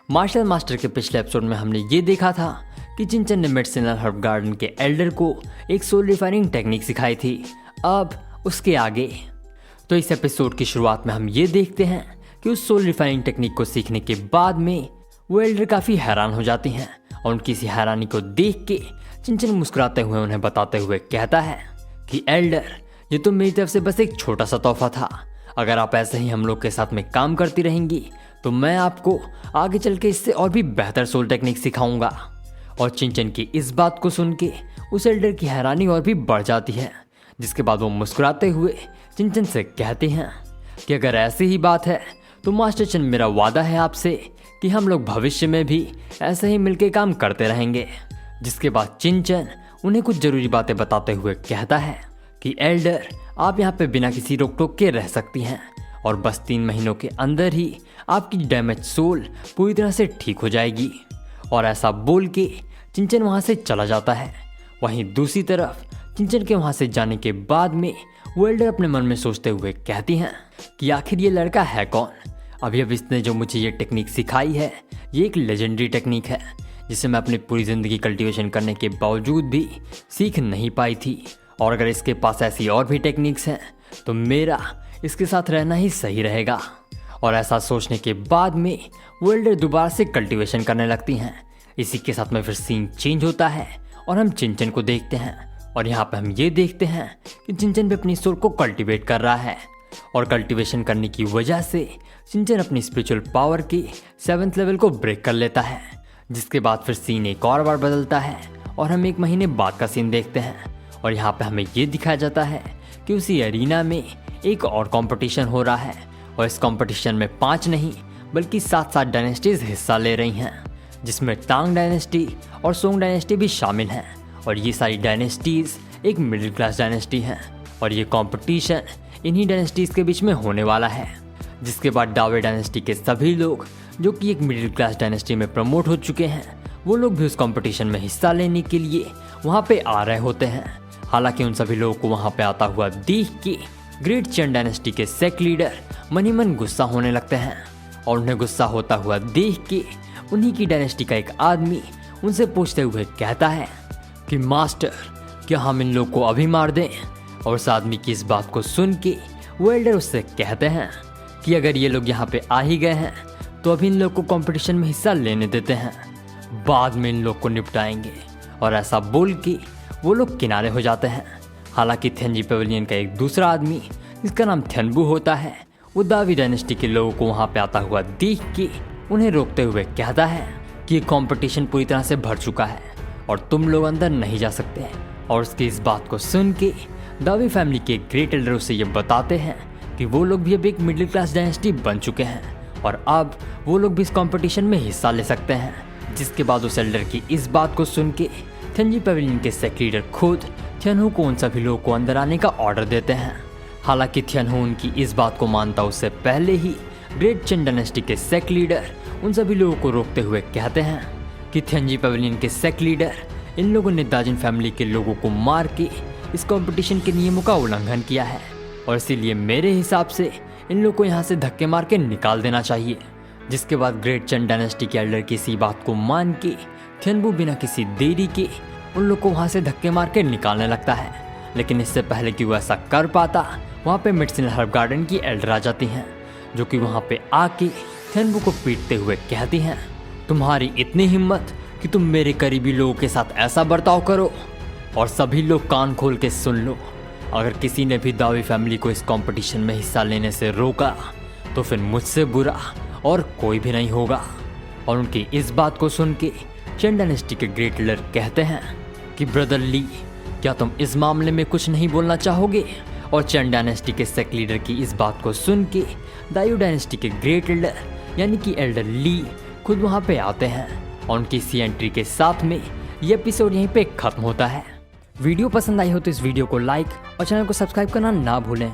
Martial master के पिछले episode में हमने ये देखा था कि चिंचन ने मेडिसिनल हर्ब गार्डन के एल्डर को एक सोल रिफाइनिंग टेक्निक सिखाई थी। अब उसके आगे तो इस एपिसोड की शुरुआत में हम ये देखते हैं कि उस सोल रिफाइनिंग टेक्निक को सीखने के बाद में वो एल्डर काफ़ी हैरान हो जाती हैं और उनकी इसी हैरानी को देख के चिंचन मुस्कुराते हुए उन्हें बताते हुए कहता है कि एल्डर, ये तो मेरी तरफ से बस एक छोटा सा तोहफा था। अगर आप ऐसे ही हम लोग के साथ में काम करती रहेंगी तो मैं आपको आगे चल के इससे और भी बेहतर सोल टेक्निक सिखाऊंगा। और चिंचन की इस बात को सुन के उस एल्डर की हैरानी और भी बढ़ जाती है, जिसके बाद वो मुस्कुराते हुए चिंचन से कहते हैं कि अगर ऐसी ही बात है तो मास्टर चंद, मेरा वादा है आपसे कि हम लोग भविष्य में भी ऐसे ही मिलके काम करते रहेंगे। जिसके बाद चिंचन उन्हें कुछ ज़रूरी बातें बताते हुए कहता है कि एल्डर, आप यहाँ पे बिना किसी रोक टोक के रह सकती हैं और बस 3 महीनों के अंदर ही आपकी डैमेज सोल पूरी तरह से ठीक हो जाएगी। और ऐसा बोल के चिंचन वहाँ से चला जाता है। वहीं दूसरी तरफ चिंचन के वहाँ से जाने के बाद में वो एल्डर अपने मन में सोचते हुए कहती हैं कि आखिर ये लड़का है कौन। अभी इसने जो मुझे ये टेक्निक सिखाई है ये एक लेजेंडरी टेक्निक है जिसे मैं अपनी पूरी ज़िंदगी कल्टीवेशन करने के बावजूद भी सीख नहीं पाई थी। और अगर इसके पास ऐसी और भी टेक्निक्स हैं तो मेरा इसके साथ रहना ही सही रहेगा। और ऐसा सोचने के बाद में वो एल्डर दोबारा से कल्टीवेशन करने लगती हैं। इसी के साथ में फिर सीन चेंज होता है और हम चिंचन को देखते हैं। और यहाँ पे हम ये देखते हैं कि चिंचन भी अपनी सोल को कल्टीवेट कर रहा है और कल्टीवेशन करने की वजह से चिंचन अपनी स्पिरिचुअल पावर के 7th लेवल को ब्रेक कर लेता है। जिसके बाद फिर सीन एक और बार बदलता है और हम 1 महीने बाद का सीन देखते हैं। और यहाँ पे हमें ये दिखाया जाता है कि उसी एरिना में एक और कंपटीशन हो रहा है और इस कंपटीशन में 5 नहीं बल्कि 7 डायनेस्टीज हिस्सा ले रही हैं, जिसमें तांग डायनेस्टी और सोंग डायनेस्टी भी शामिल हैं। और ये सारी डायनेस्टीज एक मिडिल क्लास डायनेस्टी हैं और ये कंपटीशन इन्हीं डायनेस्टीज के बीच में होने वाला है। जिसके बाद डावे डायनेस्टी के सभी लोग जो कि एक मिडिल क्लास डायनेस्टी में प्रमोट हो चुके हैं, वो लोग भी उस कंपटीशन में हिस्सा लेने के लिए वहाँ पे आ रहे होते हैं। हालांकि उन सभी लोगों को वहाँ पे आता हुआ देख के ग्रेट चेन डायनेस्टी के सेक लीडर मन ही मन गुस्सा होने लगते हैं। और उन्हें गुस्सा होता हुआ देख के उन्हीं की डायनेस्टी का एक आदमी उनसे पूछते हुए कहता है कि मास्टर, क्या हम इन लोग को अभी मार दें। और उस आदमी की इस बात को सुन के वो एल्डर उससे कहते हैं कि अगर ये लोग यहाँ पे आ ही गए हैं तो अभी इन लोग को कंपटीशन में हिस्सा लेने देते हैं, बाद में इन लोग को निपटाएंगे। और ऐसा बोल के वो लोग किनारे हो जाते हैं। हालांकि थेंजी पेविलियन का एक दूसरा आदमी जिसका नाम थेनबू होता है, वो दावी डायनेस्टी के लोगों को वहाँ पे आता हुआ देख के उन्हें रोकते हुए कहता है कि ये कंपटीशन पूरी तरह से भर चुका है और तुम लोग अंदर नहीं जा सकते। और उसकी इस बात को सुन के दावी फैमिली के ग्रेट एल्डर उसे ये बताते हैं कि वो लोग भी अब एक मिडिल क्लास डायनेस्टी बन चुके हैं और अब वो लोग भी इस कंपटीशन में हिस्सा ले सकते हैं। जिसके बाद उस एल्डर की इस बात को सुन के थेंजी पेविलियन के सेक लीडर खुद थियनहू को उन सभी लोगों को अंदर आने का ऑर्डर देते हैं। हालांकि थियनहू उनकी इस बात को मानता उससे पहले ही ग्रेट चेन डायनेस्टी के सेक लीडर उन सभी लोगों को रोकते हुए कहते हैं कि थेंजी पेविलियन के सेक लीडर, इन लोगों ने दाजिन फैमिली के लोगों को मार के इस कंपटीशन के नियमों का उल्लंघन किया है और इसीलिए मेरे हिसाब से इन लोगों को यहाँ से धक्के मार के निकाल देना चाहिए। जिसके बाद ग्रेट चेन डायनेस्टी के एल्डर की इसी बात को मान के थियनबू बिना किसी देरी के उन लोग को वहाँ से धक्के मार के निकालने लगता है। लेकिन इससे पहले कि वो ऐसा कर पाता, वहाँ पे मेडिसिनल हर्ब गार्डन की एल्डर आ जाती हैं, जो कि वहाँ पे आके थियनबू को पीटते हुए कहती हैं, तुम्हारी इतनी हिम्मत कि तुम मेरे करीबी लोगों के साथ ऐसा बर्ताव करो। और सभी लोग कान खोल के सुन लो, अगर किसी ने भी दावी फैमिली को इस कंपटीशन में हिस्सा लेने से रोका तो फिर मुझसे बुरा और कोई भी नहीं होगा। और उनकी इस बात को सुन के चेन डायनेस्टी के ग्रेट एल्डर कहते हैं कि ब्रदर ली, क्या तुम इस मामले में कुछ नहीं बोलना चाहोगे। और चेन डायनेस्टी के सेक लीडर की इस बात को सुन के दायू डायनेस्टी के ग्रेट एल्डर यानी कि एल्डर ली खुद वहाँ पे आते हैं और उनकी इसी एंट्री के साथ में ये एपिसोड यहीं पे खत्म होता है। वीडियो पसंद आई हो तो इस वीडियो को लाइक और चैनल को सब्सक्राइब करना ना भूलें।